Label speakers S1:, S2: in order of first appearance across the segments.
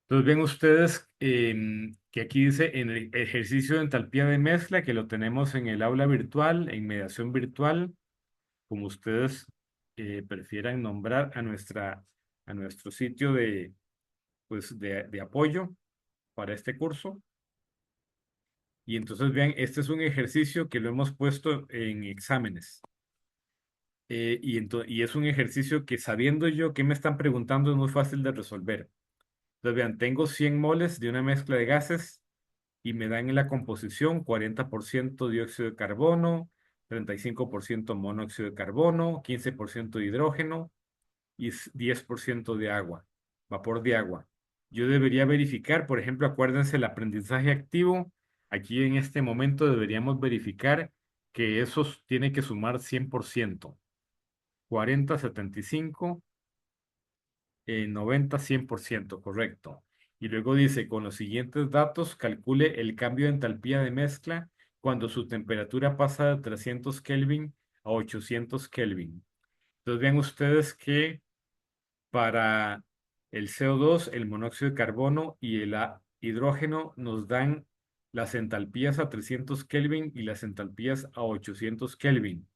S1: Entonces ven ustedes que aquí dice en el ejercicio de entalpía de mezcla que lo tenemos en el aula virtual, en mediación virtual, como ustedes prefieran nombrar a nuestro sitio de apoyo para este curso. Y entonces vean, este es un ejercicio que lo hemos puesto en exámenes. Y es un ejercicio que sabiendo yo qué me están preguntando es muy fácil de resolver. Entonces vean, tengo 100 moles de una mezcla de gases y me dan en la composición 40% dióxido de carbono, 35% monóxido de carbono, 15% de hidrógeno y 10% de agua, vapor de agua. Yo debería verificar, por ejemplo, acuérdense el aprendizaje activo. Aquí en este momento deberíamos verificar que eso tiene que sumar 100%. 40, 75, 90, 100%, correcto. Y luego dice, con los siguientes datos, calcule el cambio de entalpía de mezcla cuando su temperatura pasa de 300 Kelvin a 800 Kelvin. Entonces vean ustedes que para el CO2, el monóxido de carbono y el hidrógeno nos dan las entalpías a 300 Kelvin y las entalpías a 800 Kelvin.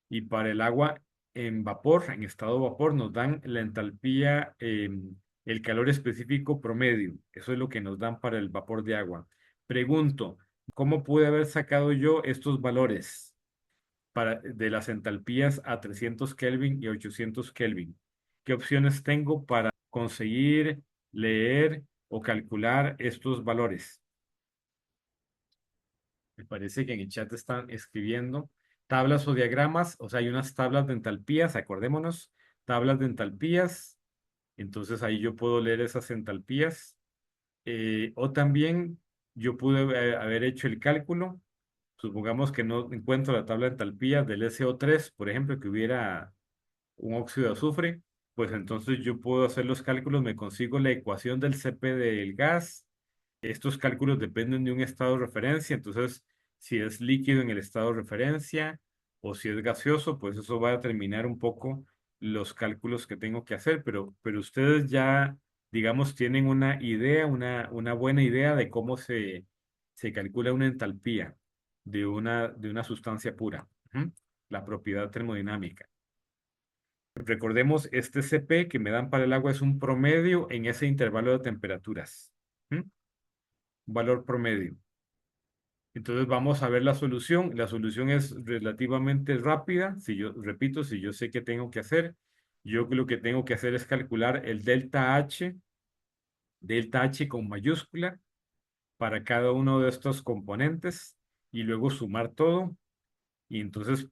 S1: Y para el agua en vapor, en estado de vapor, nos dan la entalpía, el calor específico promedio. Eso es lo que nos dan para el vapor de agua. Pregunto, ¿cómo pude haber sacado yo estos valores de las entalpías a 300 Kelvin y 800 Kelvin? ¿Qué opciones tengo para conseguir leer o calcular estos valores? Me parece que en el chat están escribiendo tablas o diagramas, o sea, hay unas tablas de entalpías, acordémonos, tablas de entalpías, entonces ahí yo puedo leer esas entalpías, o también yo pude haber hecho el cálculo, supongamos que no encuentro la tabla de entalpías del SO3, por ejemplo, que hubiera un óxido de azufre, pues entonces yo puedo hacer los cálculos, me consigo la ecuación del CP del gas. Estos cálculos dependen de un estado de referencia, entonces si es líquido en el estado de referencia o si es gaseoso, pues eso va a determinar un poco los cálculos que tengo que hacer, pero ustedes ya, digamos, tienen una idea, una buena idea de cómo se calcula una entalpía de una sustancia pura, ¿ujú? La propiedad termodinámica. Recordemos, este CP que me dan para el agua es un promedio en ese intervalo de temperaturas. ¿Mm? Un valor promedio. Entonces vamos a ver la solución. La solución es relativamente rápida. Si yo, repito, si yo sé qué tengo que hacer, yo lo que tengo que hacer es calcular el delta H con mayúscula para cada uno de estos componentes y luego sumar todo. Y entonces,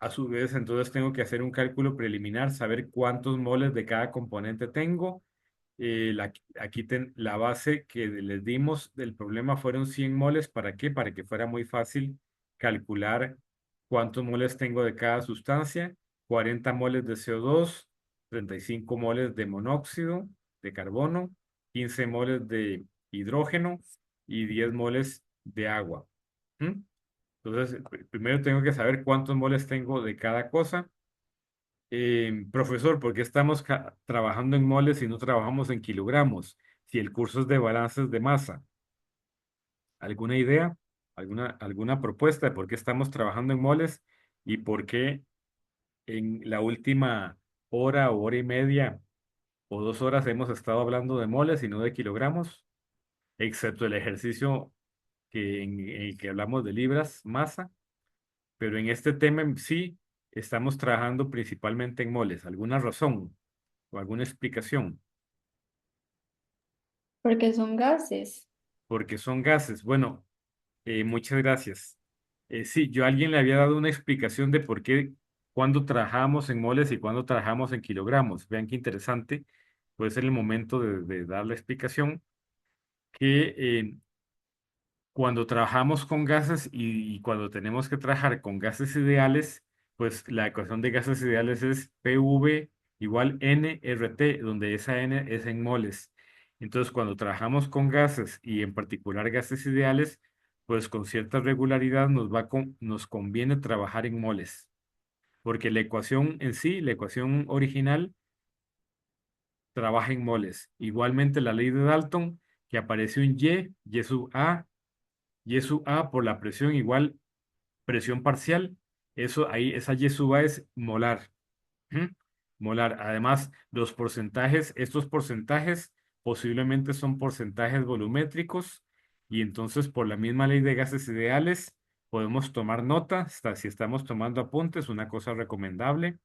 S1: a su vez, entonces tengo que hacer un cálculo preliminar, saber cuántos moles de cada componente tengo. Aquí la base que les dimos del problema fueron 100 moles. ¿Para qué? Para que fuera muy fácil calcular cuántos moles tengo de cada sustancia. 40 moles de CO2, 35 moles de monóxido de carbono, 15 moles de hidrógeno y 10 moles de agua. ¿Mm? Entonces, primero tengo que saber cuántos moles tengo de cada cosa. Profesor, ¿por qué estamos trabajando en moles y no trabajamos en kilogramos? Si el curso es de balances de masa. ¿Alguna idea? ¿Alguna propuesta de por qué estamos trabajando en moles y por qué en la última hora o hora y media o 2 horas hemos estado hablando de moles y no de kilogramos? Excepto el ejercicio en el que hablamos de libras, masa. Pero en este tema en sí estamos trabajando principalmente en moles. ¿Alguna razón o alguna explicación?
S2: Porque son gases.
S1: Porque son gases. Bueno, muchas gracias. Sí, yo a alguien le había dado una explicación de por qué cuando trabajamos en moles y cuando trabajamos en kilogramos. Vean qué interesante. Puede ser el momento de dar la explicación que cuando trabajamos con gases y cuando tenemos que trabajar con gases ideales, pues la ecuación de gases ideales es PV igual nRT, donde esa N es en moles. Entonces, cuando trabajamos con gases y en particular gases ideales, pues con cierta regularidad nos conviene trabajar en moles, porque la ecuación en sí, la ecuación original, trabaja en moles. Igualmente la ley de Dalton, que apareció en Y sub A, Y sub A por la presión igual presión parcial, eso ahí, esa Y sub A es molar. ¿Mm? Molar. Además, los porcentajes, estos porcentajes posiblemente son porcentajes volumétricos y entonces por la misma ley de gases ideales podemos tomar nota, hasta si estamos tomando apuntes, una cosa recomendable.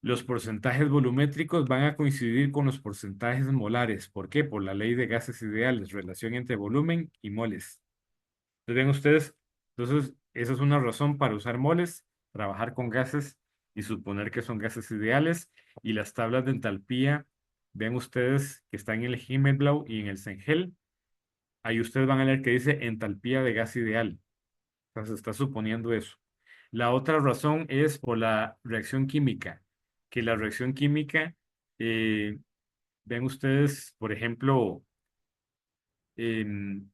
S1: Los porcentajes volumétricos van a coincidir con los porcentajes molares. ¿Por qué? Por la ley de gases ideales, relación entre volumen y moles. Entonces, ven ustedes, entonces esa es una razón para usar moles, trabajar con gases y suponer que son gases ideales. Y las tablas de entalpía, ven ustedes que están en el Himmelblau y en el Cengel. Ahí ustedes van a leer que dice entalpía de gas ideal. O sea, se está suponiendo eso. La otra razón es por la reacción química, que la reacción química, eh, ven ustedes, por ejemplo, em,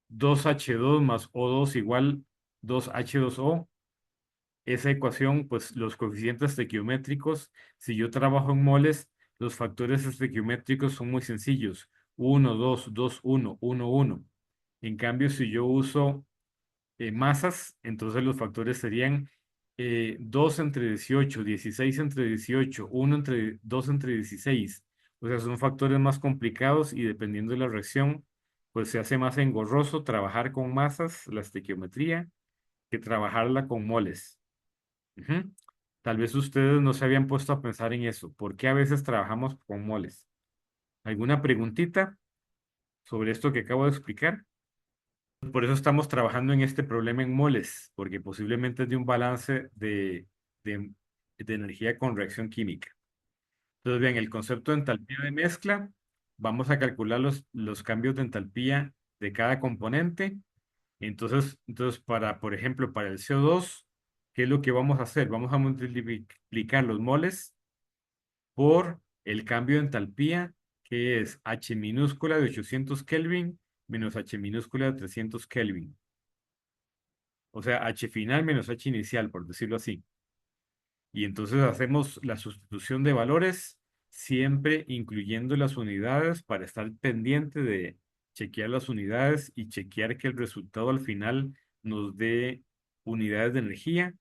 S1: 2H2 más O2 igual 2H2O. Esa ecuación, pues los coeficientes estequiométricos, si yo trabajo en moles, los factores estequiométricos son muy sencillos. 1, 2, 2, 1, 1, 1. En cambio, si yo uso masas, entonces los factores serían 2 entre 18, 16 entre 18, 1 entre 2 entre 16. O sea, son factores más complicados y dependiendo de la reacción, pues se hace más engorroso trabajar con masas, la estequiometría, que trabajarla con moles. Ujú. Tal vez ustedes no se habían puesto a pensar en eso. ¿Por qué a veces trabajamos con moles? ¿Alguna preguntita sobre esto que acabo de explicar? Por eso estamos trabajando en este problema en moles, porque posiblemente es de un balance de, de energía con reacción química. Entonces, bien, el concepto de entalpía de mezcla, vamos a calcular los cambios de entalpía de cada componente. Entonces, para, por ejemplo, para el CO2, ¿qué es lo que vamos a hacer? Vamos a multiplicar los moles por el cambio de entalpía, que es H minúscula de 800 Kelvin menos H minúscula de 300 Kelvin. O sea, H final menos H inicial, por decirlo así. Y entonces hacemos la sustitución de valores, siempre incluyendo las unidades para estar pendiente de chequear las unidades y chequear que el resultado al final nos dé unidades de energía.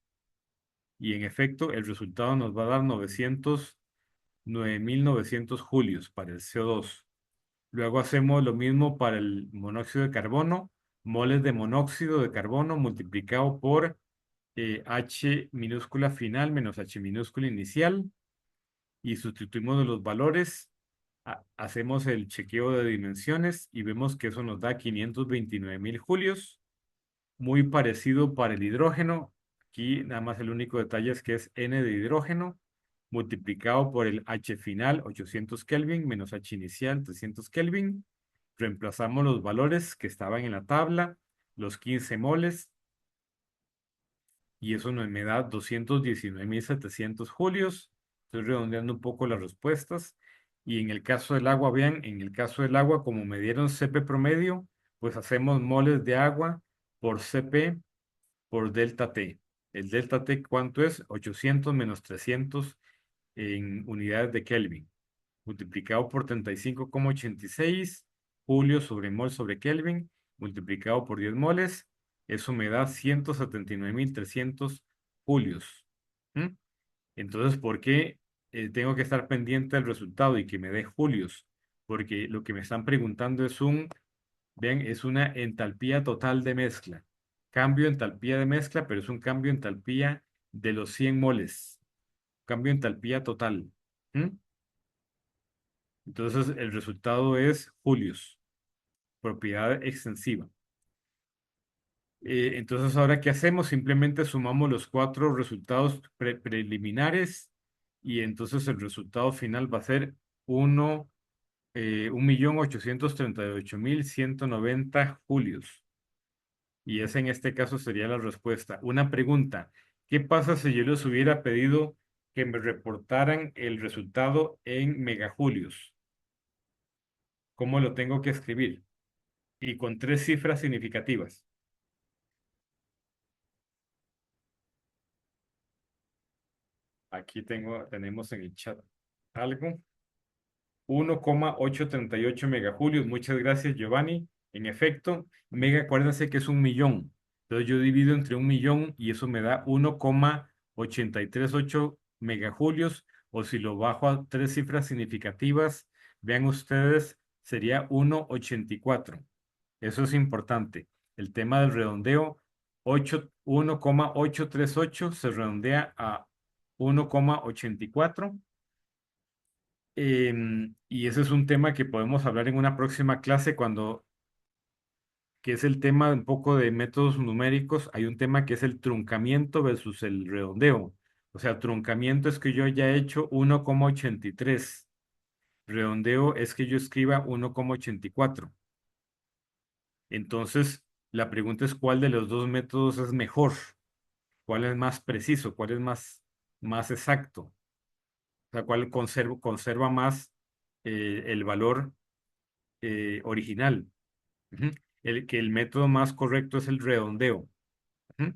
S1: Y en efecto, el resultado nos va a dar 9.900 julios para el CO2. Luego hacemos lo mismo para el monóxido de carbono, moles de monóxido de carbono multiplicado por H minúscula final menos H minúscula inicial y sustituimos de los valores, hacemos el chequeo de dimensiones y vemos que eso nos da 529.000 julios, muy parecido para el hidrógeno. Aquí nada más el único detalle es que es N de hidrógeno multiplicado por el H final 800 Kelvin menos H inicial 300 Kelvin. Reemplazamos los valores que estaban en la tabla, los 15 moles, y eso me da 219.700 julios. Estoy redondeando un poco las respuestas. Y en el caso del agua, vean, en el caso del agua, como me dieron CP promedio, pues hacemos moles de agua por CP por delta T. El delta T, ¿cuánto es? 800 menos 300 en unidades de Kelvin, multiplicado por 35,86 julio sobre mol sobre Kelvin, multiplicado por 10 moles, eso me da 179.300 julios. ¿Mm? Entonces, ¿por qué tengo que estar pendiente del resultado y que me dé julios? Porque lo que me están preguntando es vean, es una entalpía total de mezcla. Cambio de entalpía de mezcla, pero es un cambio de entalpía de los 100 moles. Cambio de entalpía total. ¿Mm? Entonces, el resultado es julios, propiedad extensiva. Entonces, ahora, ¿qué hacemos? Simplemente sumamos los cuatro resultados preliminares y entonces el resultado final va a ser 1.838.190 julios. Y esa en este caso sería la respuesta. Una pregunta, ¿qué pasa si yo les hubiera pedido que me reportaran el resultado en megajulios? ¿Cómo lo tengo que escribir? Y con tres cifras significativas. Aquí tenemos en el chat algo. 1,838 megajulios. Muchas gracias, Giovanni. En efecto, mega, acuérdense que es un millón. Entonces yo divido entre un millón y eso me da 1,838 megajulios. O si lo bajo a tres cifras significativas, vean ustedes, sería 1,84. Eso es importante. El tema del redondeo, 1,838 se redondea a 1,84. Y ese es un tema que podemos hablar en una próxima clase que es el tema un poco de métodos numéricos. Hay un tema que es el truncamiento versus el redondeo. O sea, truncamiento es que yo haya hecho 1,83. Redondeo es que yo escriba 1,84. Entonces, la pregunta es cuál de los dos métodos es mejor, cuál es más preciso, cuál es más exacto, o sea, cuál conserva más el valor original. Ujú. Que el método más correcto es el redondeo. Ujú.